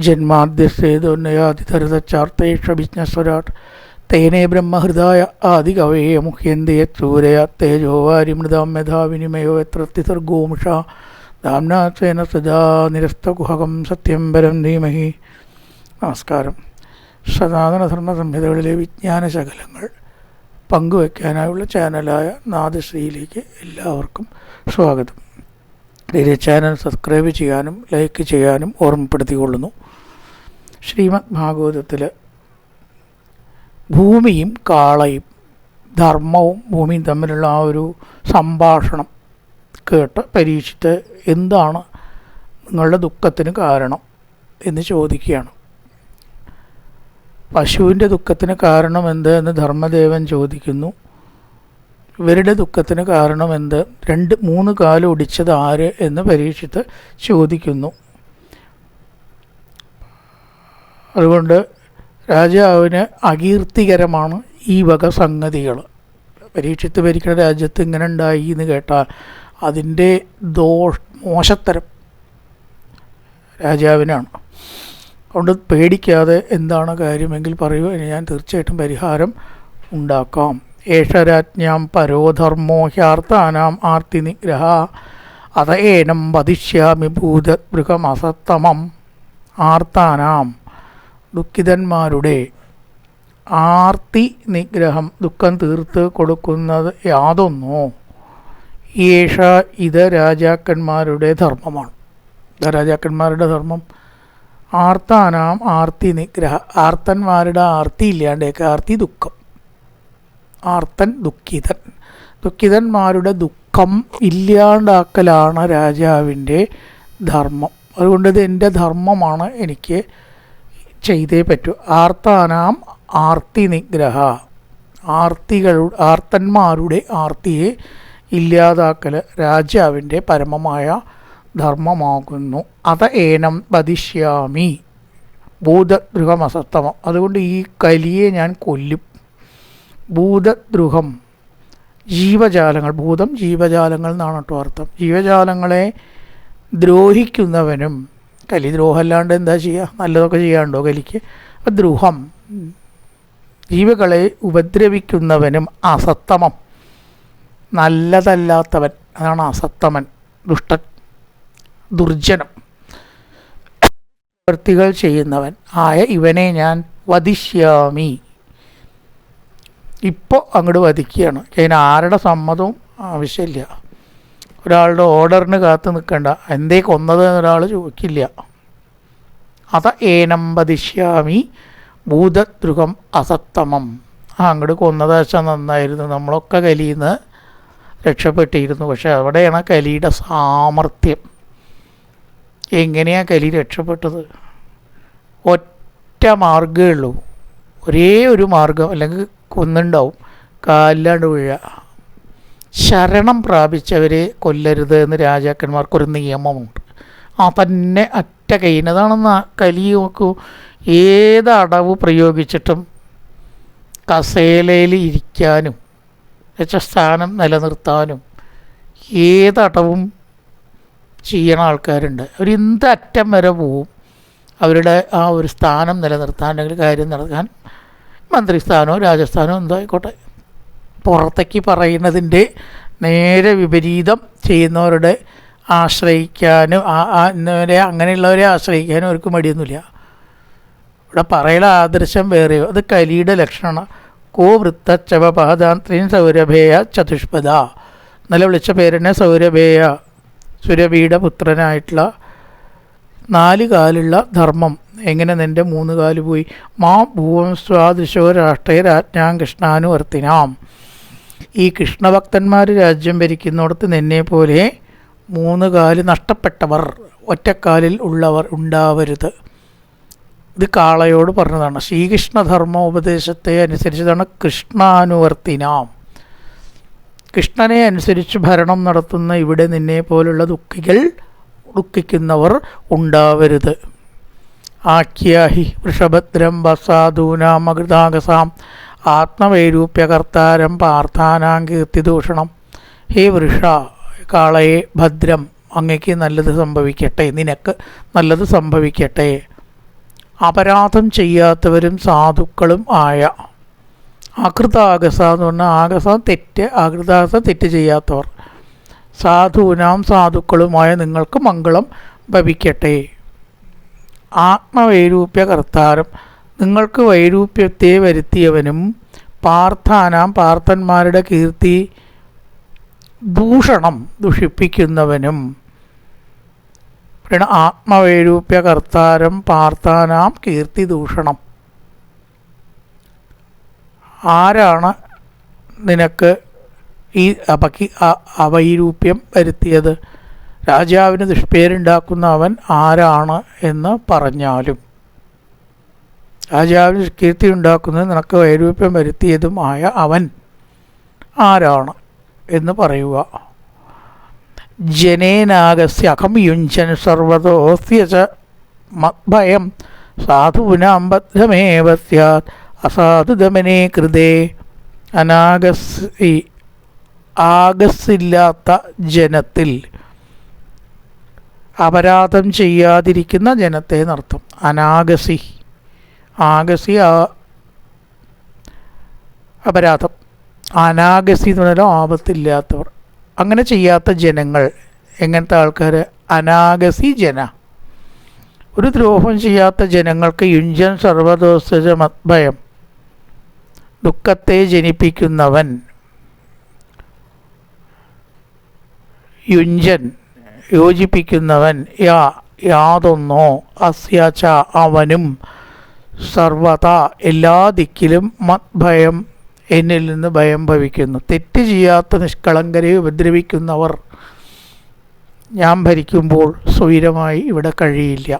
ജന്മാദ്യസ്തേതോന്നയാതിതരിതച്ചാർത്തേഷവിജ്ഞസ്വരാട് തേനേ ബ്രഹ്മഹൃദായ ആദികവയെ മുഹ്യന്തേ തേജോവാരി യത്രൂരയാത്തേജോവാരിമൃതാം യഥാവിനിമയോ യത്രത്തിസർഗോമുഷ ധാംനാഥേന സദാ നിരസ്തകുഹകം സത്യം പരം ധീമഹി. നമസ്കാരം. സനാതനധർമ്മ സംഹിതകളിലെ വിജ്ഞാനശകലങ്ങൾ പങ്കുവയ്ക്കാനായുള്ള ചാനലായ നാദശ്രീയിലേക്ക് എല്ലാവർക്കും സ്വാഗതം. ഇതിലെ ചാനൽ സബ്സ്ക്രൈബ് ചെയ്യാനും ലൈക്ക് ചെയ്യാനും ഓർമ്മപ്പെടുത്തിക്കൊള്ളുന്നു. ശ്രീമദ് ഭാഗവതത്തിൽ ഭൂമിയും കാളയും ധർമ്മവും ഭൂമിയും തമ്മിലുള്ള ആ ഒരു സംഭാഷണം കേട്ട് പരീക്ഷിച്ച് എന്താണ് നിങ്ങളുടെ ദുഃഖത്തിന് കാരണം എന്ന് ചോദിക്കുകയാണ്. പശുവിൻ്റെ ദുഃഖത്തിന് കാരണം എന്ത് എന്ന് ധർമ്മദേവൻ ചോദിക്കുന്നു. ഇവരുടെ ദുഃഖത്തിന് കാരണം എന്ത്, 2-3 കാലം ഒടിച്ചത് ആര് എന്ന് പരീക്ഷിച്ച് ചോദിക്കുന്നു. അതുകൊണ്ട് രാജാവിന് അകീർത്തികരമാണ് ഈ വക സംഗതികൾ. പരീക്ഷിത്ത് ഭരിക്കുന്ന രാജ്യത്ത് ഇങ്ങനെ ഉണ്ടായി എന്ന് കേട്ടാൽ അതിൻ്റെ മോശത്തരം രാജാവിനാണ്. അതുകൊണ്ട് പേടിക്കാതെ എന്താണ് കാര്യമെങ്കിൽ പറയൂ, ഞാൻ തീർച്ചയായിട്ടും പരിഹാരം ഉണ്ടാക്കാം. ഏഷരാജ്ഞാം പരോധർമ്മോ ഹ്യാർത്താനാം ആർത്തി നിഗ്രഹ അത ഏനം വദിഷ്യാമി ഭൂതമൃഗമസത്തമം. ആർത്താനാം ദുഃഖിതന്മാരുടെ ആർത്തി നിഗ്രഹം, ദുഃഖം തീർത്ത് കൊടുക്കുന്നത് യാതൊന്നോ ഏഷ ഇത് രാജാക്കന്മാരുടെ ധർമ്മമാണ്. രാജാക്കന്മാരുടെ ധർമ്മം ആർത്താനാം ആർത്തി നിഗ്രഹ, ആർത്തന്മാരുടെ ആർത്തി ഇല്ലാണ്ടേക്ക്, ആർത്തി ദുഃഖം, ആർത്തൻ ദുഃഖിതൻ, ദുഃഖിതന്മാരുടെ ദുഃഖം ഇല്ലാണ്ടാക്കലാണ് രാജാവിൻ്റെ ധർമ്മം. അതുകൊണ്ട് ഇത് എൻ്റെ ധർമ്മമാണ്, എനിക്ക് ചെയ്തേ പറ്റൂ. ആർത്താനാം ആർത്തി നിഗ്രഹ, ആർത്തന്മാരുടെ ആർത്തിയെ ഇല്ലാതാക്കൽ രാജാവിൻ്റെ പരമമായ ധർമ്മമാകുന്നു. അത ഏനം വദിഷ്യാമി ഭൂതദ്രുഹമസത്തമം. അതുകൊണ്ട് ഈ കലിയെ ഞാൻ കൊല്ലും. ഭൂതദ്രുഹം ജീവജാലങ്ങൾ, ഭൂതം ജീവജാലങ്ങൾ എന്നാണ് കേട്ടോ അർത്ഥം. ജീവജാലങ്ങളെ ദ്രോഹിക്കുന്നവനും, കലി ദ്രോഹമല്ലാണ്ട് എന്താ ചെയ്യുക, നല്ലതൊക്കെ ചെയ്യാണ്ടോ കലിക്ക്. അപ്പം ദ്രുഹം ജീവികളെ ഉപദ്രവിക്കുന്നവനും അസത്തമം നല്ലതല്ലാത്തവൻ, അതാണ് അസത്തമൻ, ദുഷ്ടൻ, ദുർജനം, പ്രവൃത്തികൾ ചെയ്യുന്നവൻ ആയ ഇവനെ ഞാൻ വധിഷ്യാമി. ഇപ്പോൾ അങ്ങോട്ട് വധിക്കുകയാണ്. അതിന് ആരുടെ സമ്മതവും ആവശ്യമില്ല. ഒരാളുടെ ഓർഡറിന് കാത്ത് നിൽക്കണ്ട. എന്തേ കൊന്നത് എന്നൊരാൾ ചോദിക്കില്ല. അത ഏനം വധിഷ്യാമി ഭൂതദ്രുഹം അസത്തമം. അങ്ങോട്ട് കൊന്നതാച്ചാൽ നന്നായിരുന്നു, നമ്മളൊക്കെ കലിയിൽ നിന്ന് രക്ഷപ്പെട്ടിരുന്നു. പക്ഷെ അവിടെയാണ് കലിയുടെ സാമർഥ്യം. എങ്ങനെയാണ് കലി രക്ഷപ്പെട്ടത്? ഒറ്റ മാർഗ്ഗമേ ഉള്ളൂ, ഒരേ ഒരു മാർഗം, അല്ലെങ്കിൽ കൊന്നുണ്ടാവും, കാലിലാണ്ട് വീഴുക. ശരണം പ്രാപിച്ചവരെ കൊല്ലരുത് എന്ന് രാജാക്കന്മാർക്കൊരു നിയമമുണ്ട്. തന്നെ ഒറ്റ കൈനതാണെന്ന് കലി നോക്കൂ. ഏത് അടവ് പ്രയോഗിച്ചിട്ടും കസേലയിൽ ഇരിക്കാനും സ്ഥാനം നിലനിർത്താനും ഏതടവും ചെയ്യണ ആൾക്കാരുണ്ട്. അവരെന്ത് അറ്റം വരെ പോവും അവരുടെ ആ ഒരു സ്ഥാനം നിലനിർത്താൻ, അല്ലെങ്കിൽ കാര്യം നടക്കാൻ, മന്ത്രിസ്ഥാനമോ രാജസ്ഥാനമോ എന്തോ ആയിക്കോട്ടെ. പുറത്തേക്ക് പറയുന്നതിൻ്റെ നേരെ വിപരീതം ചെയ്യുന്നവരുടെ ആശ്രയിക്കാനും അങ്ങനെയുള്ളവരെ ആശ്രയിക്കാനും അവർക്ക് മടിയൊന്നുമില്ല. ഇവിടെ പറയല ആദർശം വേറെയോ, അത് കലിയുടെ ലക്ഷണമാണ്. കോ വൃത്തച്ചവപാദാന്ത്രീൻ സൗരഭേയ ചതുഷ്പദ. ഇന്നലെ വിളിച്ച പേരെന്നെ സൗരഭേയ, സുരഭിയുടെ പുത്രനായിട്ടുള്ള 4 കാലുള്ള ധർമ്മം എങ്ങനെ നിൻ്റെ 3 കാല് പോയി? മാ ഭൂവം സ്വാദൃശോ രാഷ്ട്രീയ രാജ്ഞാം കൃഷ്ണാനുവർത്തിനാം. ഈ കൃഷ്ണഭക്തന്മാർ രാജ്യം ഭരിക്കുന്നിടത്ത് നിന്നെ പോലെ 3 കാല് നഷ്ടപ്പെട്ടവർ, ഒറ്റക്കാലിൽ ഉള്ളവർ ഉണ്ടാവരുത്. ഇത് കാളയോട് പറഞ്ഞതാണ്. ശ്രീകൃഷ്ണധർമ്മ ഉപദേശത്തെ അനുസരിച്ചതാണ് കൃഷ്ണാനുവർത്തിനാം. കൃഷ്ണനെ അനുസരിച്ച് ഭരണം നടത്തുന്ന ഇവിടെ നിന്നെ പോലുള്ള ദുഃഖിക്കുന്നവർ ഉണ്ടാവരുത്. ആഖ്യാഹി വൃഷഭദ്രം വസാധൂനാമകൃതാകസാം ആത്മവൈരൂപ്യകർത്താരം പാർത്ഥാനാം കീർത്തിദൂഷണം. ഹേ വൃഷ, കാളയെ ഭദ്രം, അങ്ങയ്ക്ക് നല്ലത് സംഭവിക്കട്ടെ, നിനക്ക് നല്ലത് സംഭവിക്കട്ടെ. അപരാധം ചെയ്യാത്തവരും സാധുക്കളും ആയ. അകൃതാഗസ എന്ന് പറഞ്ഞാൽ ആഗസം തെറ്റ്, അകൃതാഗസം തെറ്റ് ചെയ്യാത്തവർ. സാധൂനാം സാധുക്കളുമായ നിങ്ങൾക്ക് മംഗളം ഭവിക്കട്ടെ. ആത്മവൈരൂപ്യ കർത്താരം നിങ്ങൾക്ക് വൈരൂപ്യത്തെ വരുത്തിയവനും പാർത്ഥാനാം പാർത്ഥന്മാരുടെ കീർത്തി ദൂഷണം ദുഷിപ്പിക്കുന്നവനും. ആത്മവൈരൂപ്യ കർത്താരം പാർത്ഥാനാം കീർത്തി ദൂഷണം. ആരാണ് നിനക്ക് ഈ അവൈരൂപ്യം വരുത്തിയത്? രാജാവിന് ദുഷ്പേരുണ്ടാക്കുന്ന അവൻ ആരാണ് എന്ന് പറഞ്ഞാലും, രാജാവിന് കീർത്തി ഉണ്ടാക്കുന്നത് നിനക്ക് വൈരൂപ്യം വരുത്തിയതും ആയ അവൻ ആരാണ് എന്ന് പറയുക. ജനേനാഗസ്യ അഹം യുഞ്ചൻ സർവതോസ്യ ച മദ്ഭയം സാധൂനാം ബദ്ധമേവ സ്യാത് അസാധുദമനേ കൃതേ. ആഗസ്സില്ലാത്ത ജനത്തിൽ, അപരാധം ചെയ്യാതിരിക്കുന്ന ജനത്തെ എന്നർത്ഥം. അനാഗസി, ആഗസി അപരാധം, അനാഗസി എന്ന് പറഞ്ഞാൽ ആപത്തില്ലാത്തവർ. അങ്ങനെ ചെയ്യാത്ത ജനങ്ങൾ എങ്ങനത്തെ ആൾക്കാർ? അനാഗസി ജന, ഒരു ദ്രോഹം ചെയ്യാത്ത ജനങ്ങൾക്ക് യുഞ്ചൻ സർവദോസജ മദ്ഭയം ദുഃഖത്തെ ജനിപ്പിക്കുന്നവൻ. യുഞ്ചൻ യോജിപ്പിക്കുന്നവൻ, യാതൊന്നോ അസ്യാച്ച അവനും സർവത എല്ലാ ദിക്കിലും മദ്ഭയം എന്നിൽ നിന്ന് ഭയം ഭവിക്കുന്നു. തെറ്റ് ചെയ്യാത്ത നിഷ്കളങ്കരെ ഉപദ്രവിക്കുന്നവർ ഞാൻ ഭരിക്കുമ്പോൾ സ്വൈരമായി ഇവിടെ കഴിയില്ല.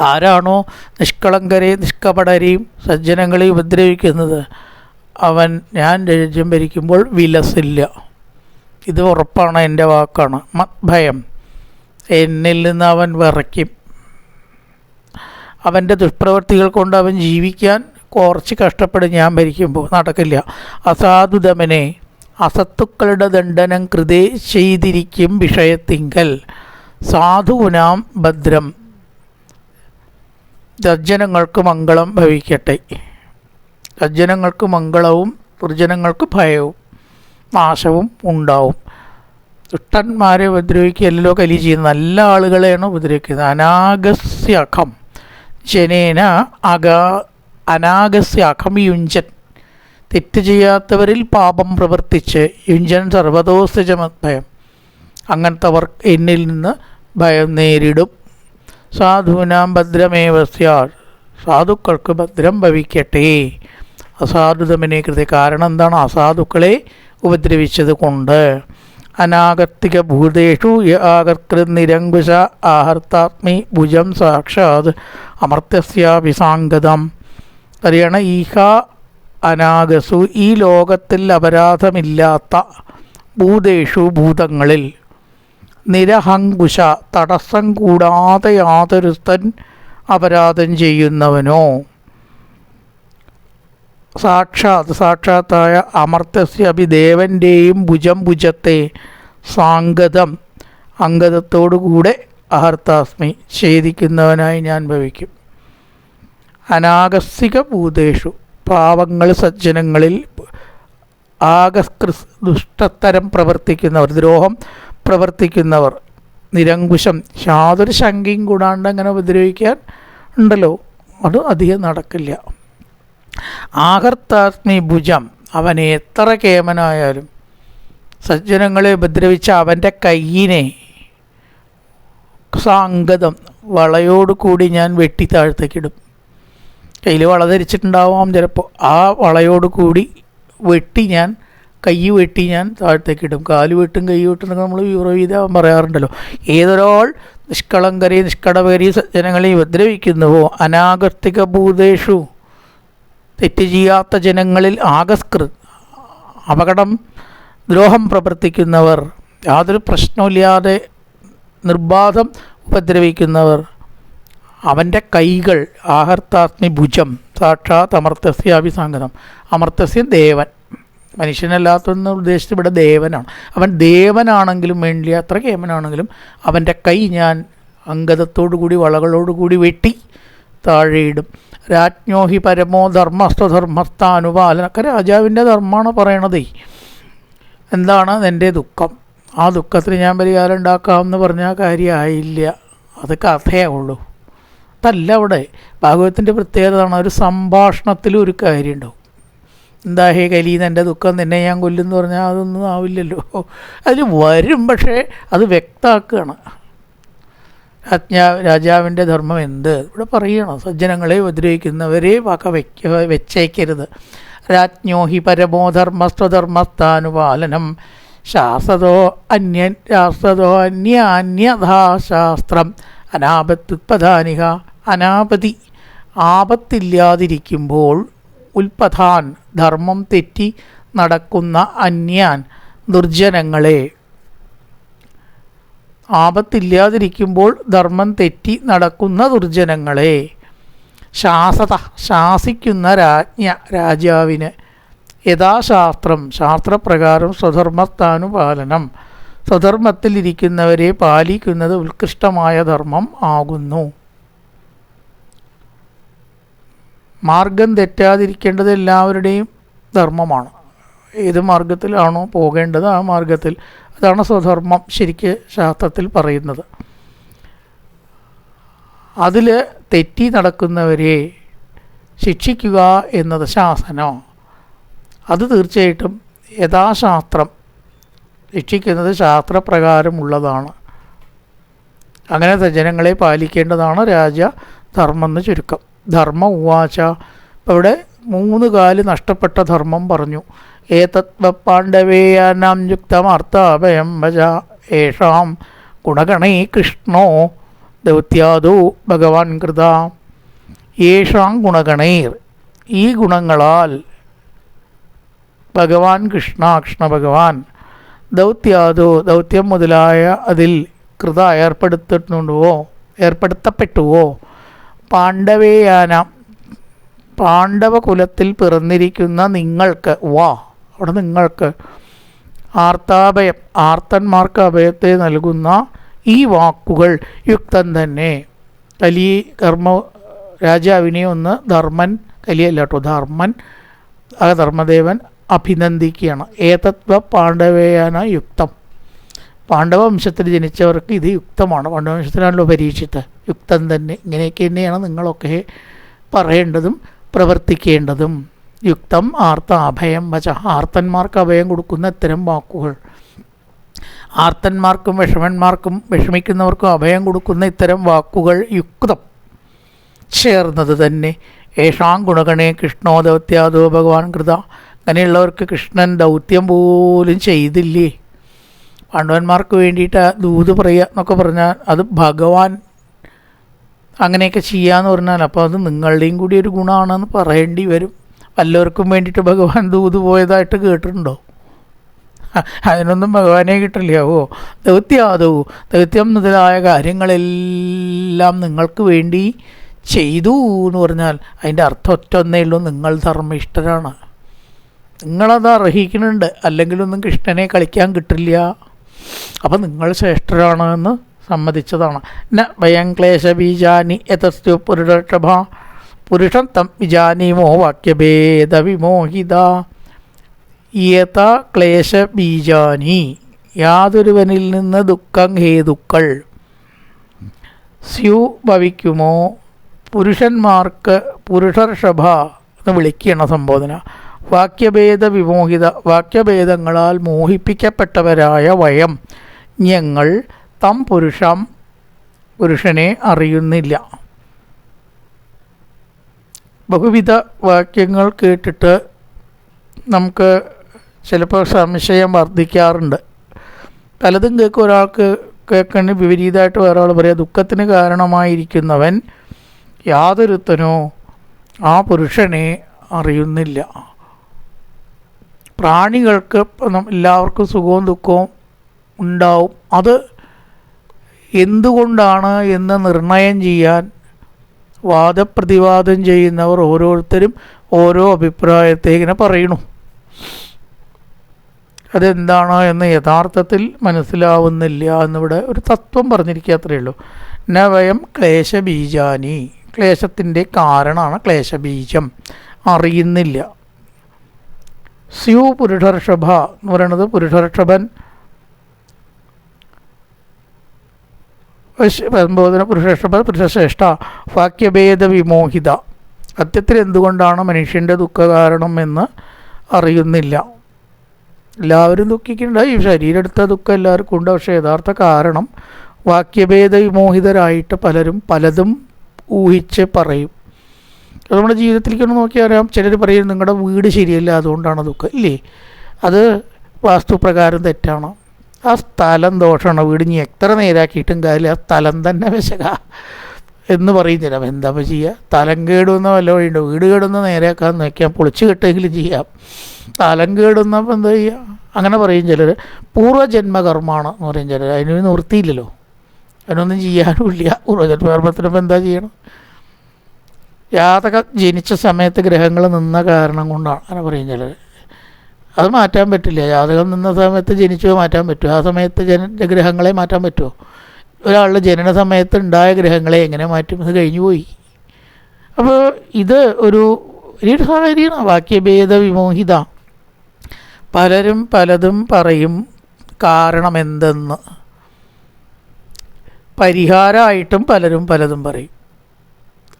ആരാണോ നിഷ്കളങ്കരെയും നിഷ്കപടരെയും സജ്ജനങ്ങളെയും ഉപദ്രവിക്കുന്നത് അവൻ ഞാൻ രാജ്യം ഭരിക്കുമ്പോൾ വിലസില്ല. ഇത് ഉറപ്പാണ്, എൻ്റെ വാക്കാണ്. മദ്ഭയം എന്നിൽ നിന്ന് അവൻ വിറയ്ക്കും. അവൻ്റെ ദുഷ്പ്രവൃത്തികൾ കൊണ്ട് അവൻ ജീവിക്കാൻ കുറച്ച് കഷ്ടപ്പെടും. ഞാൻ ഭരിക്കുമ്പോൾ നടക്കില്ല. അസാധുദമനെ അസത്തുക്കളുടെ ദണ്ഡനം കൃതേ ചെയ്തിരിക്കും വിഷയത്തിങ്കൽ. സാധുവിനാം ഭദ്രം സജ്ജനങ്ങൾക്ക് മംഗളം ഭവിക്കട്ടെ. സജ്ജനങ്ങൾക്ക് മംഗളവും ദുർജനങ്ങൾക്ക് ഭയവും നാശവും ഉണ്ടാവും. ദുഷ്ടന്മാരെ ഉപദ്രവിക്കുകയല്ലോ കലി ചെയ്യുന്നത്, നല്ല ആളുകളെയാണ് ഉപദ്രവിക്കുന്നത്. അനാഗസ്യഖം ജനേന അനാഗസ്യഖം യുഞ്ചൻ തെറ്റ് ചെയ്യാത്തവരിൽ പാപം പ്രവർത്തിച്ച് യുഞ്ചൻ സർവദോസജമദ്ഭയം അങ്ങനത്തവർ എന്നിൽ നിന്ന് ഭയം നേരിടും. സാധൂനാം ഭദ്രമേവ സ്യാത് സാധുക്കൾക്ക് ഭദ്രം ഭവിക്കട്ടെ. അസാധുതമനെ കൃതി കാരണം എന്താണ്? അസാധുക്കളെ ഉപദ്രവിച്ചത് കൊണ്ട്. അനാഗർത്തിക ഭൂതേഷു ആകർകൃനിരങ്കുശ ആഹർത്താത്മി ഭുജം സാക്ഷാത് അമർത്യസ്യാഭിസാംഗതം. അറിയണ ഈഹ അനാഗസു ഈ ലോകത്തിൽ അപരാധമില്ലാത്ത ഭൂതേഷു ഭൂതങ്ങളിൽ നിരഹങ്കുശ തടസ്സം കൂടാതെ യാതൊരുത്തൻ അപരാധം ചെയ്യുന്നവനോ സാക്ഷാത്തായ അമർത്യസ്യ അഭിദേവൻ്റെയും ഭുജത്തെ സാംഗതം അംഗതത്തോടുകൂടെ അഹർത്താസ്മി ഛേദിക്കുന്നവനായി ഞാൻ ഭവിക്കും. അനാഗസിക ഭൂതേഷു പാവങ്ങൾ സജ്ജനങ്ങളിൽ ആഗസ്കൃസ് ദുഷ്ടത്തരം പ്രവർത്തിക്കുന്നവർ ദ്രോഹം പ്രവർത്തിക്കുന്നവർ നിരങ്കുശം യാതൊരു ശങ്കയും കൂടാണ്ട് അങ്ങനെ ഉപദ്രവിക്കാൻ ഉണ്ടല്ലോ, അത് അധികം നടക്കില്ല. ആഹർത്താസ്മി ഭുജം അവൻ എത്ര കേമനായാലും സജ്ജനങ്ങളെ ഉപദ്രവിച്ച അവൻ്റെ കയ്യിനെ സാംഗതം വളയോടുകൂടി ഞാൻ വെട്ടി താഴ്ത്തേക്കിടും. കയ്യിൽ വള ധരിച്ചിട്ടുണ്ടാവാം ചിലപ്പോൾ, ആ വളയോടുകൂടി കൈ വെട്ടി ഞാൻ താഴ്ത്തേക്കിടും. കാല് വെട്ടും കൈ വെട്ടും എന്നൊക്കെ നമ്മൾ യൂറോവീതം പറയാറുണ്ടല്ലോ. ഏതൊരാൾ നിഷ്കളങ്കരെയും നിഷ്കടവരെയും സജ്ജനങ്ങളെയും ഉപദ്രവിക്കുന്നുവോ അനാഗസ്തിക ഭൂതേഷു തെറ്റ് ചെയ്യാത്ത ജനങ്ങളിൽ ആഗസ്കൃ അപകടം ദ്രോഹം പ്രവർത്തിക്കുന്നവർ യാതൊരു പ്രശ്നമില്ലാതെ നിർബാധം ഉപദ്രവിക്കുന്നവർ അവൻ്റെ കൈകൾ ആഹർത്താസ്മി ഭുജം സാക്ഷാത് അമർത്യസ്യാഭിസാംഗതം. അമർത്യസ്യം ദേവൻ, മനുഷ്യനല്ലാത്തെന്ന് ഉദ്ദേശിച്ച് ഇവിടെ ദേവനാണ്. അവൻ ദേവനാണെങ്കിലും വേണ്ടില്ല, അത്ര കേമനാണെങ്കിലും അവൻ്റെ കൈ ഞാൻ അംഗതത്തോടുകൂടി വളകളോടുകൂടി വെട്ടി താഴെയിടും. രാജ്ഞോ ഹി പരമോ ധർമ്മസ്വധർമ്മസ്ഥാനുപാലനൊക്കെ രാജാവിൻ്റെ ധർമ്മമാണ് പറയണതേ. എന്താണ് എൻ്റെ ദുഃഖം? ആ ദുഃഖത്തിന് ഞാൻ പരിഹാരം ഉണ്ടാക്കാമെന്ന് പറഞ്ഞാൽ കാര്യമായില്ല, അത് കഥയേ ഉള്ളൂ. അതല്ല അവിടെ ഭാഗവതത്തിൻ്റെ പ്രത്യേകതയാണ്, ഒരു സംഭാഷണത്തിലും ഒരു കാര്യം ഉണ്ടാവും. എന്താ ഹേ കലീന്ന് എൻ്റെ ദുഃഖം നിന്നെ ഞാൻ കൊല്ലുമെന്ന് പറഞ്ഞാൽ അതൊന്നും ആവില്ലല്ലോ. അതിൽ വരും, പക്ഷേ അത് വ്യക്തമാക്കുകയാണ്. രാജാവിൻ്റെ ധർമ്മം എന്ത് ഇവിടെ പറയണം. സജ്ജനങ്ങളെ ഉപദ്രവിക്കുന്നവരെ വെച്ചേക്കരുത്. രാജ്ഞോ ഹി പരമോ ധർമ്മസ്വധർമ്മസ്ഥാനുപാലനം ശാസ്ത്രതോ അന്യാന്യഥാശാസ്ത്രം അനാപത്യുത്പദാനിക. അനാപതി ആപത്തില്ലാതിരിക്കുമ്പോൾ, ഉൽപഥാൻ ധർമ്മം തെറ്റി നടക്കുന്ന അന്യാൻ ദുർജനങ്ങളെ, ആപത്തില്ലാതിരിക്കുമ്പോൾ ധർമ്മം തെറ്റി നടക്കുന്ന ദുർജനങ്ങളെ, ശാസിക്കുന്ന രാജാവിന് യഥാശാസ്ത്രം ശാസ്ത്രപ്രകാരം സ്വധർമ്മസ്ഥാനുപാലനം സ്വധർമ്മത്തിലിരിക്കുന്നവരെ പാലിക്കുന്നത് ഉത്കൃഷ്ടമായ ധർമ്മം ആകുന്നു. മാർഗം തെറ്റാതിരിക്കേണ്ടത് എല്ലാവരുടെയും ധർമ്മമാണ്. ഏത് മാർഗത്തിലാണോ പോകേണ്ടത് ആ മാർഗത്തിൽ, അതാണ് സ്വധർമ്മം ശരിക്ക് ശാസ്ത്രത്തിൽ പറയുന്നത്. അതിൽ തെറ്റി നടക്കുന്നവരെ ശിക്ഷിക്കുക എന്നത് ശാസനം. അത് തീർച്ചയായിട്ടും യഥാശാസ്ത്രം ശിക്ഷിക്കുന്നത് ശാസ്ത്രപ്രകാരമുള്ളതാണ്. അങ്ങനെ ജനങ്ങളെ പാലിക്കേണ്ടതാണ് രാജധർമ്മം എന്ന് ചുരുക്കം. ധർമ്മ ഉവാച. ഇപ്പം ഇവിടെ 3 കാല് നഷ്ടപ്പെട്ട ധർമ്മം പറഞ്ഞു. ഏതത്വ പാണ്ഡവേയാനാം യുക്തമർത്ഥാഭയം ഭജ ഏഷാം ഗുണഗണൈ കൃഷ്ണോ ദൗത്യാദോ ഭഗവാൻ കൃത. യേഷാം ഗുണഗണൈർ, ഈ ഗുണങ്ങളാൽ ഭഗവാൻ കൃഷ്ണ ഭഗവാൻ ദൗത്യാദോ ദൗത്യം മുതലായ അതിൽ കൃത ഏർപ്പെടുത്തപ്പെട്ടുവോ പാണ്ഡവേയാന പാണ്ഡവകുലത്തിൽ പിറന്നിരിക്കുന്ന നിങ്ങൾക്ക്, അവിടെ നിങ്ങൾക്ക് ആർത്താഭയം ആർത്തന്മാർക്ക് അഭയത്തെ നൽകുന്ന ഈ വാക്കുകൾ യുക്തം തന്നെ. കലി രാജാവിനെ ഒന്ന് ധർമ്മൻ, കലിയല്ല കേട്ടോ, ധർമ്മൻ ആ ധർമ്മദേവൻ അഭിനന്ദിക്കുകയാണ്. ഏതത്വ പാണ്ഡവേയാന യുക്തം, പാണ്ഡവവംശത്തിൽ ജനിച്ചവർക്ക് ഇത് യുക്തമാണ്. പാണ്ഡവവംശത്തിലാണല്ലോ പരീക്ഷിത്ത്. യുക്തം തന്നെ, ഇങ്ങനെയൊക്കെ തന്നെയാണ് നിങ്ങളൊക്കെ പറയേണ്ടതും പ്രവർത്തിക്കേണ്ടതും. യുക്തം ആർത്ത അഭയം വച, ആർത്തന്മാർക്ക് അഭയം കൊടുക്കുന്ന ഇത്തരം വാക്കുകൾ, ആർത്തന്മാർക്കും വിഷമിക്കുന്നവർക്കും അഭയം കൊടുക്കുന്ന ഇത്തരം വാക്കുകൾ യുക്തം ചേർന്നത് തന്നെ. ഏഷാം ഗുണഗണേ കൃഷ്ണോ ദൗത്യാദോ ഭഗവാൻ കൃത. അങ്ങനെയുള്ളവർക്ക് കൃഷ്ണൻ ദൗത്യം പോലും ചെയ്തില്ലേ. പാണ്ഡവന്മാർക്ക് വേണ്ടിയിട്ട് ദൂത് പറയുക എന്നൊക്കെ പറഞ്ഞാൽ അത് ഭഗവാൻ അങ്ങനെയൊക്കെ ചെയ്യാന്ന് പറഞ്ഞാൽ അപ്പോൾ അത് നിങ്ങളുടെയും കൂടി ഒരു ഗുണമാണെന്ന് പറയേണ്ടി വരും. വല്ലവർക്കും വേണ്ടിയിട്ട് ഭഗവാൻ ദൂത് പോയതായിട്ട് കേട്ടിട്ടുണ്ടോ? അതിനൊന്നും ഭഗവാനെ കിട്ടില്ലാവോ? ദൗത്യം മുതലായ കാര്യങ്ങളെല്ലാം നിങ്ങൾക്ക് വേണ്ടി ചെയ്തു എന്ന് പറഞ്ഞാൽ അതിൻ്റെ അർത്ഥം ഒറ്റൊന്നേ ഉള്ളൂ, നിങ്ങൾ ധർമ്മിഷ്ഠരാണ്. നിങ്ങളത് അർഹിക്കുന്നുണ്ട്, അല്ലെങ്കിലൊന്നും കൃഷ്ണനെ കളിക്കാൻ കിട്ടില്ല. അപ്പം നിങ്ങൾ ശ്രേഷ്ഠരാണ് എന്ന് സമ്മതിച്ചതാണ്. ന വയം ക്ലേശബീജാനി യതസ്തു പുരുഷഭ പുരുഷം തം വിജാനീമോ വാക്യഭേദ വിമോഹിത. യത ക്ലേശബീജാനി, യാതൊരുവനിൽ നിന്ന് ദുഃഖം ഹേതുക്കൾ സ്യു ഭവിക്കുമോ. പുരുഷന്മാർക്ക് പുരുഷർഷഭ എന്ന് വിളിക്കുകയാണ് സംബോധന. വാക്യഭേദ വിമോഹിത, വാക്യഭേദങ്ങളാൽ മോഹിപ്പിക്കപ്പെട്ടവരായ വയം ഞങ്ങൾ തം പുരുഷനെ അറിയുന്നില്ല. ബഹുവിധ വാക്യങ്ങൾ കേട്ടിട്ട് നമുക്ക് ചിലപ്പോൾ സംശയം വർദ്ധിക്കാറുണ്ട്. പലതും കേൾക്കും, ഒരാൾക്ക് കേൾക്കേണ്ട വിപരീതമായിട്ട് വേറെ ആൾ പറയാം. ദുഃഖത്തിന് കാരണമായിരിക്കുന്നവൻ യാതൊരുത്തനോ ആ പുരുഷനെ അറിയുന്നില്ല. പ്രാണികൾക്ക് എല്ലാവർക്കും സുഖവും ദുഃഖവും ഉണ്ടാവും. അത് എന്തുകൊണ്ടാണ് എന്ന് നിർണയം ചെയ്യാൻ വാദപ്രതിവാദം ചെയ്യുന്നവർ ഓരോരുത്തരും ഓരോ അഭിപ്രായത്തെ ഇങ്ങനെ പറയണു. അതെന്താണ് എന്ന് യഥാർത്ഥത്തിൽ മനസ്സിലാവുന്നില്ല എന്നിവിടെ ഒരു തത്വം പറഞ്ഞിരിക്കുക, അത്രയേ ഉള്ളൂ. ന വയം ക്ലേശബീജാനി, ക്ലേശത്തിൻ്റെ കാരണമാണ് ക്ലേശബീജം, അറിയുന്നില്ല. സ്യൂ പുരുഷർഷഭ എന്ന് പറയുന്നത് പുരുഷർഷഭൻ പുരുഷർഷഭ പുരുഷശ്രേഷ്ഠ വാക്യഭേദ വിമോഹിത. സത്യത്തിൽ എന്തുകൊണ്ടാണ് മനുഷ്യൻ്റെ ദുഃഖകാരണം എന്ന് അറിയുന്നില്ല. എല്ലാവരും ദുഃഖിക്കുന്നുണ്ട്, ഈ ശരീരമെടുത്ത ദുഃഖം എല്ലാവർക്കും ഉണ്ട്. പക്ഷേ യഥാർത്ഥ കാരണം വാക്യഭേദ വിമോഹിതരായിട്ട് പലരും പലതും ഊഹിച്ച് പറയും. അത് നമ്മുടെ ജീവിതത്തിലേക്കൊന്ന് നോക്കിയാൽ അറിയാം. ചിലർ പറയും നിങ്ങളുടെ വീട് ശരിയല്ല അതുകൊണ്ടാണ് ദുഃഖം. ഇല്ലേ, അത് വാസ്തുപ്രകാരം തെറ്റാണ്. ആ സ്ഥലം ദോഷമാണ്. വീട് ഇനി എത്ര നേരാക്കിയിട്ടും കാര്യമില്ല, ആ സ്ഥലം തന്നെ വിശക എന്ന് പറയും ചിലപ്പോൾ. എന്താ ചെയ്യുക, സ്ഥലം കേടുന്ന വല്ല വഴിയുണ്ട്. വീട് കേടുന്ന നേരെയാക്കാൻ നോക്കിയാൽ പൊളിച്ച് കെട്ടെങ്കിലും ചെയ്യാം. സ്ഥലം കേടുന്നപ്പോൾ എന്താ ചെയ്യുക, അങ്ങനെ പറയും ചിലർ. പൂർവ്വജന്മകർമ്മമാണ് എന്ന് പറയും ചിലർ. അതിന് നിവൃത്തിയില്ലല്ലോ, അതിനൊന്നും ചെയ്യാനുമില്ല. പൂർവ്വജന്മകർമ്മത്തിനിപ്പോൾ എന്താ ചെയ്യണം? ജാതകം ജനിച്ച സമയത്ത് ഗ്രഹങ്ങൾ നിന്ന കാരണം കൊണ്ടാണ് അങ്ങനെ പറയും ചിലർ. അത് മാറ്റാൻ പറ്റില്ല. ജാതകം നിന്ന സമയത്ത് ജനിച്ചോ മാറ്റാൻ പറ്റുമോ? ആ സമയത്ത് ഗ്രഹങ്ങളെ മാറ്റാൻ പറ്റുമോ? ഒരാളുടെ ജനന സമയത്ത് ഉണ്ടായ ഗ്രഹങ്ങളെ എങ്ങനെ മാറ്റും? ഇത് കഴിഞ്ഞു പോയി. അപ്പോൾ ഇത് വലിയൊരു സാഹചര്യമാണ്. വാക്യഭേദ വിമോഹിത. പലരും പലതും പറയും കാരണം എന്തെന്ന്. പരിഹാരമായിട്ടും പലരും പലതും പറയും.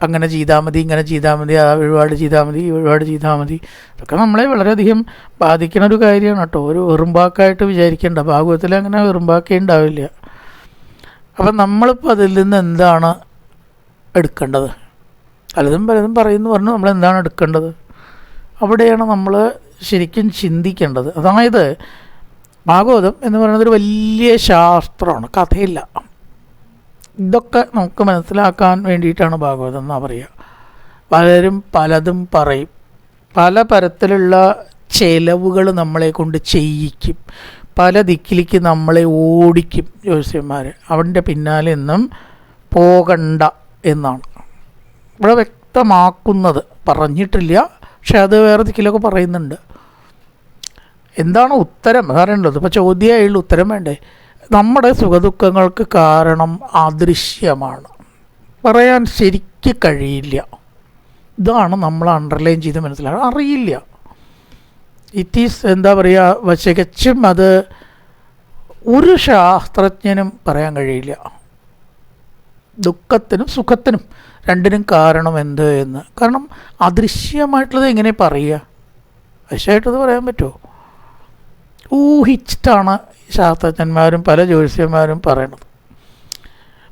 അങ്ങനെ ചെയ്താൽ മതി, ഇങ്ങനെ ചെയ്താൽ മതി, ആ വഴിപാട് ചെയ്താൽ മതി, ഈ വഴിപാട് ചെയ്താൽ മതി. ഇതൊക്കെ നമ്മളെ വളരെയധികം ബാധിക്കുന്ന ഒരു കാര്യമാണ് കേട്ടോ. ഒരു വെറുമ്പാക്കായിട്ട് വിചാരിക്കേണ്ട. ഭാഗവത്തിൽ അങ്ങനെ വെറുമ്പാക്കേ ഉണ്ടാവില്ല. അപ്പം നമ്മളിപ്പോൾ അതിൽ നിന്ന് എന്താണ് എടുക്കേണ്ടത്? പലതും പലതും പറയുന്നു പറഞ്ഞു നമ്മൾ എന്താണ് എടുക്കേണ്ടത്? അവിടെയാണ് നമ്മൾ ശരിക്കും ചിന്തിക്കേണ്ടത്. അതായത് ഭാഗവതം എന്ന് പറയുന്നത് ഒരു വലിയ ശാസ്ത്രമാണ്, കഥയില്ല. ഇതൊക്കെ നമുക്ക് മനസ്സിലാക്കാൻ വേണ്ടിയിട്ടാണ് ഭാഗവതം എന്നാണ് പറയുക. പലരും പലതും പറയും. പല തരത്തിലുള്ള ചെലവുകൾ നമ്മളെ കൊണ്ട് ചെയ്യിക്കും. പല ദിക്കിലേക്ക് നമ്മളെ ഓടിക്കും ജ്യോത്സ്യന്മാർ. അവൻ്റെ പിന്നാലെ ഒന്നും പോകണ്ട എന്നാണ് ഇവിടെ വ്യക്തമാക്കുന്നത്. പറഞ്ഞിട്ടില്ല, പക്ഷെ അത് വേറെ ദിക്കിലൊക്കെ പറയുന്നുണ്ട്. എന്താണ് ഉത്തരം അറിയേണ്ടത്? ഇപ്പോൾ ചോദ്യമായുള്ള ഉത്തരം വേണ്ടേ? നമ്മുടെ സുഖദുഃഖങ്ങൾക്ക് കാരണം അദൃശ്യമാണ്, പറയാൻ ശരിക്ക് കഴിയില്ല. ഇതാണ് നമ്മൾ അണ്ടർലൈൻ ചെയ്ത് മനസ്സിലാക്കണം. അറിയില്ല. ഇറ്റ് ഈസ് എന്താ പറയുക, തികച്ചും അത് ഒരു ശാസ്ത്രജ്ഞനും പറയാൻ കഴിയില്ല. ദുഃഖത്തിനും സുഖത്തിനും രണ്ടിനും കാരണം എന്ത് എന്ന്. കാരണം അദൃശ്യമായിട്ടുള്ളത് എങ്ങനെ പറയുക? ദൃശ്യമായിട്ടത് പറയാൻ പറ്റുമോ? ഊഹിച്ചിട്ടാണ് ശാസ്ത്രജ്ഞന്മാരും പല ജ്യോത്സ്യന്മാരും പറയണത്.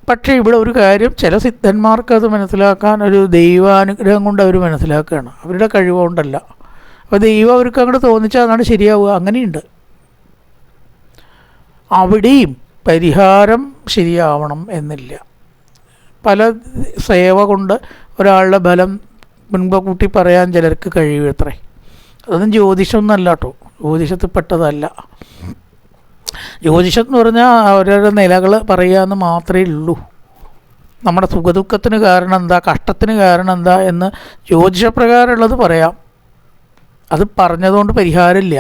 പക്ഷേ ഇവിടെ ഒരു കാര്യം, ചില സിദ്ധന്മാർക്ക് അത് മനസ്സിലാക്കാൻ ഒരു ദൈവാനുഗ്രഹം കൊണ്ട് അവർ മനസ്സിലാക്കുകയാണ്, അവരുടെ കഴിവുകൊണ്ടല്ല. അപ്പോൾ ദൈവം അവർക്ക് അങ്ങോട്ട് തോന്നിച്ചാൽ അതാണ് ശരിയാവുക. അങ്ങനെയുണ്ട്. അവിടെയും പരിഹാരം ശരിയാവണം എന്നില്ല. പല സേവ കൊണ്ട് ഒരാളുടെ ബലം മുൻപ് കൂട്ടി പറയാൻ ചിലർക്ക് കഴിയുമത്രേ. അതൊന്നും ജ്യോതിഷമൊന്നുമല്ല കേട്ടോ, ജ്യോതിഷത്തിൽപ്പെട്ടതല്ല. ജ്യോതിഷം എന്ന് പറഞ്ഞാൽ അവരുടെ നിലകൾ പറയുക എന്ന് മാത്രമേ ഉള്ളൂ. നമ്മുടെ സുഖദുഃഖത്തിന് കാരണം എന്താ, കഷ്ടത്തിന് കാരണം എന്താ എന്ന് ജ്യോതിഷപ്രകാരമുള്ളത് പറയാം. അത് പറഞ്ഞതുകൊണ്ട് പരിഹാരമില്ല.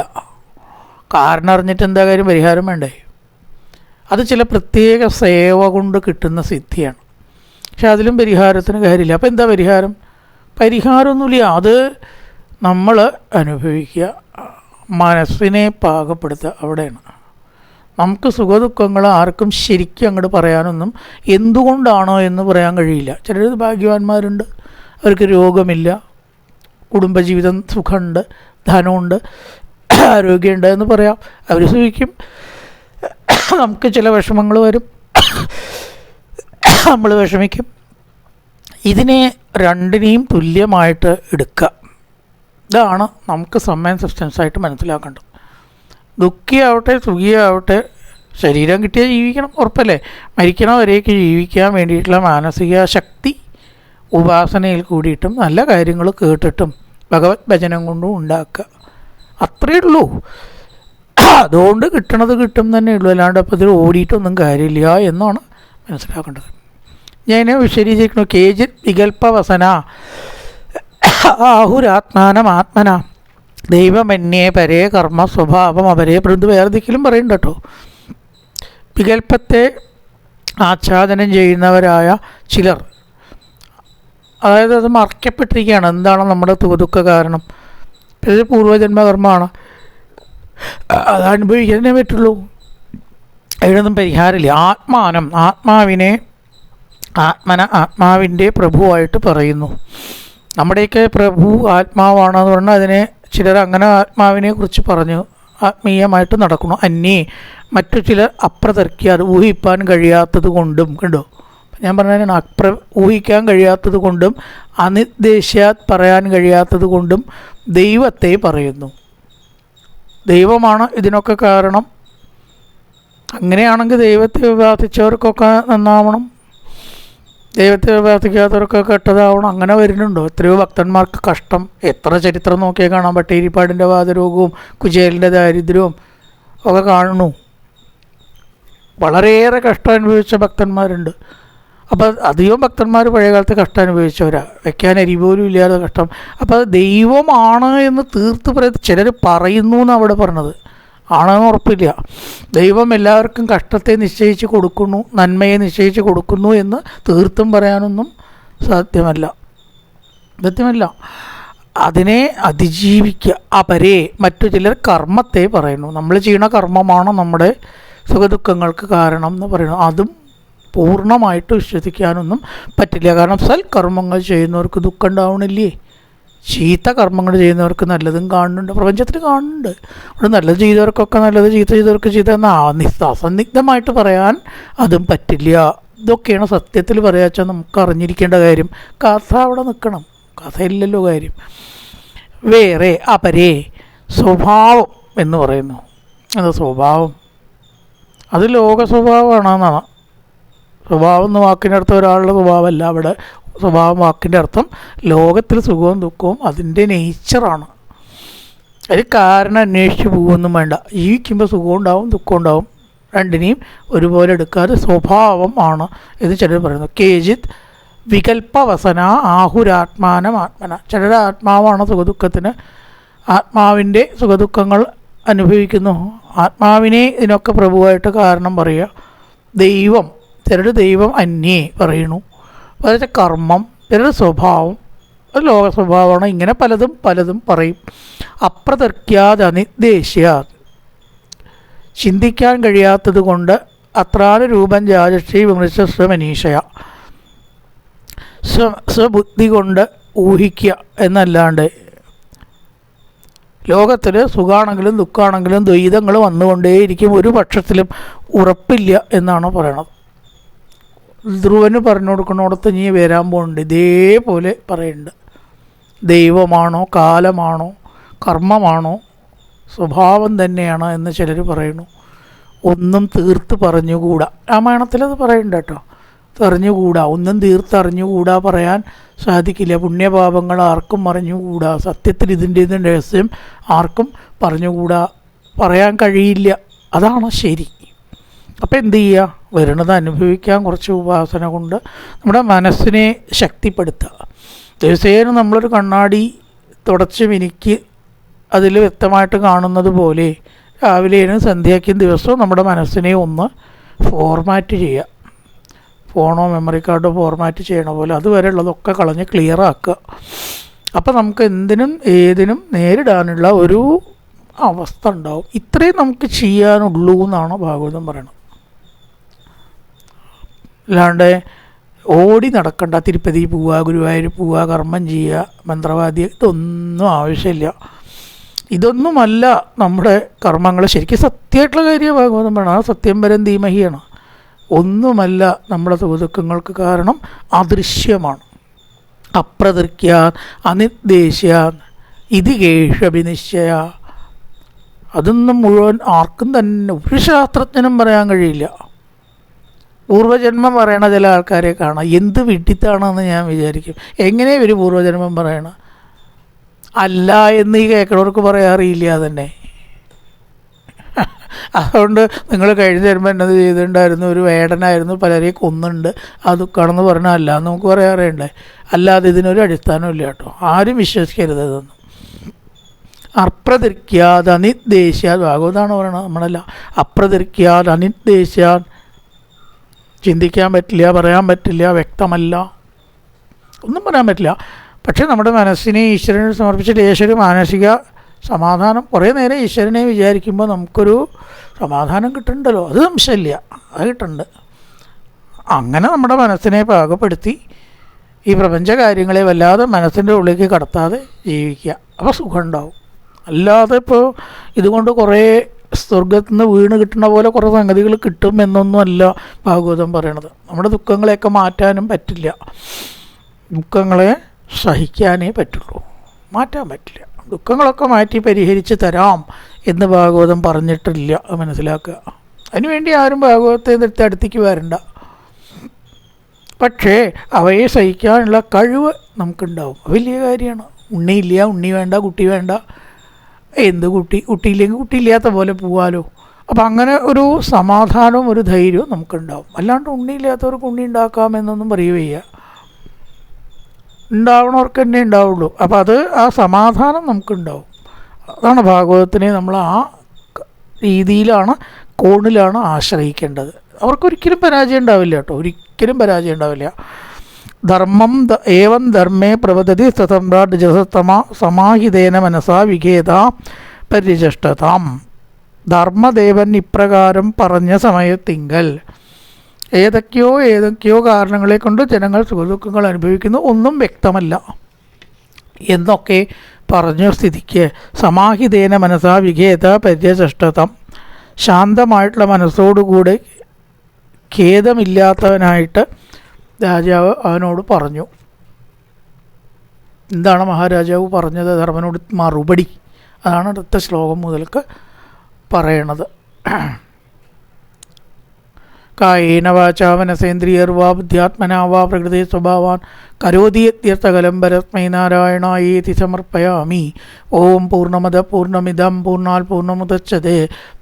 കാരണം അറിഞ്ഞിട്ട് എന്താ കാര്യം? പരിഹാരം വേണ്ടേ? അത് ചില പ്രത്യേക സേവ കൊണ്ട് കിട്ടുന്ന സിദ്ധിയാണ്. പക്ഷെ അതിലും പരിഹാരത്തിന് കാര്യമില്ല. അപ്പോൾ എന്താ പരിഹാരം? പരിഹാരമൊന്നുമില്ല. അത് നമ്മൾ അനുഭവിക്കുക, മനസ്സിനെ പാകപ്പെടുത്തുക. അവിടെയാണ് നമുക്ക് സുഖദുഃഖങ്ങൾ ആർക്കും ശരിക്കും അങ്ങോട്ട് പറയാനൊന്നും എന്തുകൊണ്ടാണോ എന്ന് പറയാൻ കഴിയില്ല. ചിലർ ഭാഗ്യവാന്മാരുണ്ട്, അവർക്ക് രോഗമില്ല, കുടുംബജീവിതം സുഖമുണ്ട്, ധനമുണ്ട്, ആരോഗ്യമുണ്ട് എന്ന് പറയാം. അവർ സുഖിക്കും. നമുക്ക് ചില വിഷമങ്ങൾ വരും, നമ്മൾ വിഷമിക്കും. ഇതിനെ രണ്ടിനെയും തുല്യമായിട്ട് എടുക്കുക. ഇതാണ് നമുക്ക് സമ്മേൻ സബ്സ്റ്റൻസായിട്ട് മനസ്സിലാക്കേണ്ടത്. ദുഃഖിയാവട്ടെ സുഖിയാവട്ടെ ശരീരം കിട്ടിയാൽ ജീവിക്കണം, ഉറപ്പല്ലേ? മരിക്കണവരേക്ക് ജീവിക്കാൻ വേണ്ടിയിട്ടുള്ള മാനസിക ശക്തി ഉപാസനയിൽ കൂടിയിട്ടും നല്ല കാര്യങ്ങൾ കേട്ടിട്ടും ഭഗവത് ഭജനം കൊണ്ടും ഉണ്ടാക്കുക. അത്രയേ ഉള്ളൂ. അതുകൊണ്ട് കിട്ടണത് കിട്ടും തന്നെ ഉള്ളൂ. അല്ലാണ്ട് അപ്പോൾ ഇതിൽ ഓടിയിട്ടൊന്നും കാര്യമില്ല എന്നാണ് മനസ്സിലാക്കേണ്ടത്. ഞാൻ വിശദീകരിക്കുന്നു. കേജിത് വികൽപ്പവസന ആഹുരാത്മാനം ആത്മന ദൈവമന്യേ പരേ കർമ്മ സ്വഭാവം അവരെ പ്രതി വേർതിക്കലും പറയുന്നുണ്ട് കേട്ടോ. വികൽപ്പത്തെ ആച്ഛാദനം ചെയ്യുന്നവരായ ചിലർ അതായത് അത് മറയ്ക്കപ്പെട്ടിരിക്കുകയാണ്. എന്താണ് നമ്മുടെ സുഖദുഃഖ കാരണം? ഇത് പൂർവ്വജന്മകർമ്മമാണ്, അത് അനുഭവിക്കാനേ പറ്റുള്ളൂ. അതിനൊന്നും പരിഹാരമില്ല. ആത്മാവിൻ്റെ പ്രഭുവായിട്ട് പറയുന്നു. നമ്മുടെയൊക്കെ പ്രഭു ആത്മാവാണെന്ന് പറഞ്ഞാൽ അതിനെ ചിലർ അങ്ങനെ ആത്മാവിനെ കുറിച്ച് പറഞ്ഞു ആത്മീയമായിട്ട് നടക്കുന്നു. മറ്റു ചിലർ അപ്രതർക്കിയാതെ ഊഹിപ്പാൻ കഴിയാത്തത് കൊണ്ടും, കണ്ടോ ഞാൻ പറഞ്ഞാൽ ഊഹിക്കാൻ കഴിയാത്തത് കൊണ്ടും അനിർദ്ദേശാത് പറയാൻ കഴിയാത്തത് കൊണ്ടും ദൈവത്തെ പറയുന്നു. ദൈവമാണ് ഇതിനൊക്കെ കാരണം. അങ്ങനെയാണെങ്കിൽ ദൈവത്തെ പ്രാർത്ഥിച്ചവർക്കൊക്കെ നന്നാവണം, ദൈവത്തെ പ്രാർത്ഥിക്കാത്തവർക്കൊക്കെ കെട്ടതാവണം. അങ്ങനെ വരുന്നുണ്ടോ? എത്രയോ ഭക്തന്മാർക്ക് കഷ്ടം. എത്ര ചരിത്രം നോക്കിയാൽ കാണാം. ഭട്ടേരിപ്പാടിൻ്റെ വാതരോഗവും കുചേലിൻ്റെ ദാരിദ്ര്യവും ഒക്കെ കാണുന്നു. വളരെയേറെ കഷ്ടം അനുഭവിച്ച ഭക്തന്മാരുണ്ട്. അപ്പോൾ അധികം ഭക്തന്മാർ പഴയകാലത്ത് കഷ്ടം അനുഭവിച്ചവരാ, വെക്കാൻ അരി പോലും ഇല്ലാതെ കഷ്ടം. അപ്പോൾ അത് ദൈവമാണ് എന്ന് തീർത്ത് പറയുന്നത് ചിലർ പറയുന്നു എന്നാണ് അവിടെ പറഞ്ഞത്. ആണെന്ന് ഉറപ്പില്ല. ദൈവം എല്ലാവർക്കും കഷ്ടത്തെ നിശ്ചയിച്ച് കൊടുക്കുന്നു, നന്മയെ നിശ്ചയിച്ച് കൊടുക്കുന്നു എന്ന് തീർത്തും പറയാനൊന്നും സാധ്യമല്ല. അതിനെ അതിജീവിക്കുക. മറ്റു ചിലർ കർമ്മത്തെ പറയുന്നു. നമ്മൾ ചെയ്യുന്ന കർമ്മമാണ് നമ്മുടെ സുഖദുഃഖങ്ങൾക്ക് കാരണം എന്ന് പറയുന്നു. അതും പൂർണ്ണമായിട്ട് വിശ്വസിക്കാനൊന്നും പറ്റില്ല. കാരണം സൽക്കർമ്മങ്ങൾ ചെയ്യുന്നവർക്ക് ദുഃഖം ഉണ്ടാവണില്ലേ? ചീത്ത കർമ്മങ്ങൾ ചെയ്യുന്നവർക്ക് നല്ലതും കാണുന്നുണ്ട്, പ്രപഞ്ചത്തിൽ കാണുന്നുണ്ട്. അവിടെ നല്ലത് ചെയ്തവർക്കൊക്കെ നല്ലത്, ചീത്ത ചെയ്തവർക്ക് ചീത്ത എന്ന് അസന്നിഗ്ധമായിട്ട് പറയാൻ അതും പറ്റില്ല. ഇതൊക്കെയാണ് സത്യത്തിൽ പറയാച്ചാൽ നമുക്ക് അറിഞ്ഞിരിക്കേണ്ട കാര്യം. കഥ അവിടെ നിൽക്കണം, കഥയില്ലല്ലോ കാര്യം. വേറെ സ്വഭാവം എന്ന് പറയുന്നു. അത് സ്വഭാവം, അത് ലോക സ്വഭാവമാണെന്നാണ്. സ്വഭാവം എന്ന വാക്കിൻ്റെ അർത്ഥം ഒരാളുടെ സ്വഭാവമല്ല. അവിടെ സ്വഭാവം വാക്കിൻ്റെ അർത്ഥം ലോകത്തിൽ സുഖവും ദുഃഖവും അതിൻ്റെ നേച്ചറാണ്. ഒരു കാരണം അന്വേഷിച്ച് പോകുമൊന്നും വേണ്ട. ജീവിക്കുമ്പോൾ സുഖം ഉണ്ടാവും ദുഃഖം ഉണ്ടാവും, രണ്ടിനെയും ഒരുപോലെ എടുക്കാതെ സ്വഭാവം ആണ് എന്ന് ചിലർ പറയുന്നു. കേജിത് വികൽപ്പവസന ആഹുരാത്മാനമാത്മന. ചിലരുടെ ആത്മാവാണ് സുഖദുഃഖത്തിന്, ആത്മാവിൻ്റെ സുഖദുഃഖങ്ങൾ അനുഭവിക്കുന്നു. ആത്മാവിനെ ഇതിനൊക്കെ പ്രഭുവായിട്ട് കാരണം പറയുക. ദൈവം, ചിലരുടെ ദൈവം പറയുന്നു. അതായത് കർമ്മം, ചിലരുടെ സ്വഭാവം, അത് ലോക സ്വഭാവമാണ്. ഇങ്ങനെ പലതും പറയും. അപ്രതർക്യാത് അനിർദ്ദേശ്യാത്, ചിന്തിക്കാൻ കഴിയാത്തത് കൊണ്ട് അത്രാനുരൂപം ജാജശ്രീ വിമൃശ മനീഷയ, സ്വബുദ്ധി കൊണ്ട് ഊഹിക്കുക എന്നല്ലാണ്ട്. ലോകത്തിൽ സുഖമാണെങ്കിലും ദുഃഖമാണെങ്കിലും ദ്വൈതങ്ങൾ വന്നുകൊണ്ടേയിരിക്കും, ഒരു പക്ഷത്തിലും ഉറപ്പില്ല എന്നാണ് പറയണത്. ധ്രുവന് പറഞ്ഞു കൊടുക്കുന്നിടത്ത് നീ വരാൻ പോകുന്നുണ്ട്, ഇതേപോലെ പറയുന്നുണ്ട്. ദൈവമാണോ കാലമാണോ കർമ്മമാണോ സ്വഭാവം തന്നെയാണ് എന്ന് ചിലർ പറയുന്നു. ഒന്നും തീർത്ത് പറഞ്ഞുകൂടാ. രാമായണത്തിലത് പറയുന്നുണ്ട് കേട്ടോ. അറിഞ്ഞുകൂടാ, ഒന്നും തീർത്തറിഞ്ഞുകൂടാ, പറയാൻ സാധിക്കില്ല. പുണ്യപാപങ്ങൾ ആർക്കും അറിഞ്ഞുകൂടാ. സത്യത്തിൽ ഇതിൻ്റെ രഹസ്യം ആർക്കും പറഞ്ഞുകൂടാ, പറയാൻ കഴിയില്ല. അതാണ് ശരി. അപ്പോൾ എന്ത് ചെയ്യുക? വരുന്നത് അനുഭവിക്കാൻ കുറച്ച് ഉപാസന കൊണ്ട് നമ്മുടെ മനസ്സിനെ ശക്തിപ്പെടുത്തുക. ദിവസേന നമ്മളൊരു കണ്ണാടി തുടച്ച് മിനുക്കി അതിൽ വ്യക്തമായിട്ട് കാണുന്നത് പോലെ രാവിലെയും സന്ധ്യയ്ക്കും ദിവസവും നമ്മുടെ മനസ്സിനെ ഒന്ന് ഫോർമാറ്റ് ചെയ്യുക. ഫോണോ മെമ്മറി കാർഡോ ഫോർമാറ്റ് ചെയ്യണ പോലെ അതുവരെ ഉള്ളതൊക്കെ കളഞ്ഞ് ക്ലിയർ ആക്കുക. അപ്പോൾ നമുക്ക് എന്തിനും ഏതിനും നേരിടാനുള്ള ഒരു അവസ്ഥ ഉണ്ടാവും. ഇത്രയും നമുക്ക് ചെയ്യാനുള്ളൂ എന്നാണ് ഭാഗവതം പറയണത്. അല്ലാണ്ട് ഓടി നടക്കണ്ട, തിരുപ്പതി പോവുക, ഗുരുവായൂർ പോവുക, കർമ്മം ചെയ്യുക, മന്ത്രവാദി, ഇതൊന്നും ആവശ്യമില്ല. ഇതൊന്നുമല്ല നമ്മുടെ കർമ്മങ്ങൾ. ശരിക്കും സത്യമായിട്ടുള്ള കാര്യം ഭാഗവതം പറയണം. ആ സത്യം വരം ധീമഹിയാണ്. ഒന്നുമല്ല നമ്മുടെ സുഖദുഃഖങ്ങൾക്ക് കാരണം അദൃശ്യമാണ്. അപ്രതൃക്യാൻ അനിർദ്ദേശ്യാൻ ഇതി കേഷഭിനിശ്ചയ. അതൊന്നും മുഴുവൻ ആർക്കും തന്നെ ഒരു ശാസ്ത്രജ്ഞനും പറയാൻ കഴിയില്ല. പൂർവ്വജന്മം പറയണ ചില ആൾക്കാരെ കാണാം. എന്ത് വിഡിത്താണെന്ന് ഞാൻ വിചാരിക്കും. എങ്ങനെ ഒരു പൂർവ്വജന്മം പറയണ അല്ല എന്ന് ഈ കേൾക്കണവർക്ക് പറയാറിയില്ല തന്നെ. അതുകൊണ്ട് നിങ്ങൾ കഴിഞ്ഞ ജന്മം എന്നത് ചെയ്തിട്ടുണ്ടായിരുന്നു, ഒരു വേടനായിരുന്നു, പലരെയും കൊന്നുണ്ട്, അത് കടന്ന് പറഞ്ഞാൽ അല്ല എന്ന് നമുക്ക് പറയാറേണ്ടേ. അല്ലാതെ ഇതിനൊരു അടിസ്ഥാനമില്ല കേട്ടോ. ആരും വിശ്വസിക്കരുത് ഇതൊന്നും. അപ്രതൃക്യാത് അനിർദ്ദേശ്യാത്, ഭാഗവതാണ് പറയണത്, നമ്മളല്ല. അപ്രതൃക്യാത് അനിർദ്ദേശ്യാത്, ചിന്തിക്കാൻ പറ്റില്ല, പറയാൻ പറ്റില്ല, വ്യക്തമല്ല. ഒന്നും പറയാൻ പറ്റില്ല. പക്ഷേ നമ്മുടെ മനസ്സിനെ ഈശ്വരന് സമർപ്പിച്ചിട്ട് ഈശ്വര മാനസിക സമാധാനം, കുറേ നേരം ഈശ്വരനെ വിചാരിക്കുമ്പോൾ നമുക്കൊരു സമാധാനം കിട്ടുന്നുണ്ടല്ലോ, അത് സംശയമില്ല, അത് കിട്ടുന്നുണ്ട്. അങ്ങനെ നമ്മുടെ മനസ്സിനെ പാകപ്പെടുത്തി ഈ പ്രപഞ്ച കാര്യങ്ങളെ വല്ലാതെ മനസ്സിൻ്റെ ഉള്ളിലേക്ക് കടത്താതെ ജീവിക്കുക, അപ്പോൾ സുഖം ഉണ്ടാവും. അല്ലാതെ ഇപ്പോൾ ഇതുകൊണ്ട് കുറേ സ്വർഗത്തിൽ നിന്ന് വീണ് കിട്ടുന്ന പോലെ കുറേ സംഗതികൾ കിട്ടും എന്നൊന്നുമല്ല ഭാഗവതം പറയണത്. നമ്മുടെ ദുഃഖങ്ങളെയൊക്കെ മാറ്റാനും പറ്റില്ല, ദുഃഖങ്ങളെ സഹിക്കാനേ പറ്റുള്ളൂ, മാറ്റാൻ പറ്റില്ല. ദുഃഖങ്ങളൊക്കെ മാറ്റി പരിഹരിച്ച് തരാം എന്ന് ഭാഗവതം പറഞ്ഞിട്ടില്ല, അത് മനസ്സിലാക്കുക. അതിനുവേണ്ടി ആരും ഭാഗവതത്തെ അടുത്തേക്ക് വരണ്ട. പക്ഷേ അവയെ സഹിക്കാനുള്ള കഴിവ് നമുക്കുണ്ടാവും, വലിയ കാര്യമാണ്. ഉണ്ണിയില്ല, ഉണ്ണി വേണ്ട, കുട്ടി വേണ്ട, എന്ത് കുട്ടിയില്ലെങ്കിൽ കുട്ടിയില്ലാത്ത പോലെ പോവാലോ. അപ്പം അങ്ങനെ ഒരു സമാധാനവും ഒരു ധൈര്യവും നമുക്കുണ്ടാവും. അല്ലാണ്ട് ഉണ്ണിയില്ലാത്തവർക്ക് ഉണ്ണി ഉണ്ടാക്കാമെന്നൊന്നും പറയുകയ്യ, ഉണ്ടാവണവർക്ക് തന്നെ ഉണ്ടാവുള്ളൂ. അപ്പം അത് ആ സമാധാനം നമുക്കുണ്ടാവും. അതാണ് ഭാഗവതത്തിനെ നമ്മൾ ആ രീതിയിലാണ്, കോണിലാണ് ആശ്രയിക്കേണ്ടത്. അവർക്കൊരിക്കലും പരാജയം ഉണ്ടാവില്ല കേട്ടോ, ഒരിക്കലും പരാജയം ഉണ്ടാവില്ല. ധർമ്മം ഏവം ധർമ്മേ പ്രവദതി സതമ്രാട് ജസത്തമ സമാഹിതേന മനസാ വിഖേദ പരിചഷ്ടതാം. ധർമ്മദേവൻ ഇപ്രകാരം പറഞ്ഞ സമയത്തിങ്കൽ ഏതൊക്കെയോ കാരണങ്ങളെ കൊണ്ട് ജനങ്ങൾ സുഖദുഃഖങ്ങൾ അനുഭവിക്കുന്നു, ഒന്നും വ്യക്തമല്ല എന്നൊക്കെ പറഞ്ഞ സ്ഥിതിക്ക് സമാഹിതേന മനസാ വിഖേദ പരിചഷ്ടതം, ശാന്തമായിട്ടുള്ള മനസ്സോടുകൂടി ഖേദമില്ലാത്തവനായിട്ട് രാജാവ് അവനോട് പറഞ്ഞു. എന്താണ് മഹാരാജാവ് പറഞ്ഞത്? ധർമ്മനോട് മറുപടി. അതാണ് അടുത്ത ശ്ലോകം മുതൽക്ക് പറയണത്. കായേന വാചാ മനസേന്ദ്രിയർവാ ബുദ്ധ്യാത്മനാ വാ പ്രകൃതി സ്വഭാവാൻ കരോതി യത്യർത്ഥകലം പരസ്മൈ നാരായണായേതി സമർപ്പയാമി. ഓം പൂർണ്ണമദ പൂർണ്ണമിദം പൂർണ്ണാൽ പൂർണ്ണമുദച്യതേ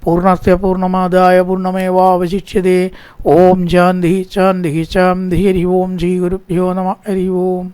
പൂർണ്ണസ്യ പൂർണ്ണമാദായ പൂർണ്ണമേവാവശിഷ്യതേ. ഓം ശാന്തി ശാന്തി ശാന്തി. ഹരി ഓം ശ്രീ ഗുരുഭ്യോ നമഃ. ഹരി ഓം.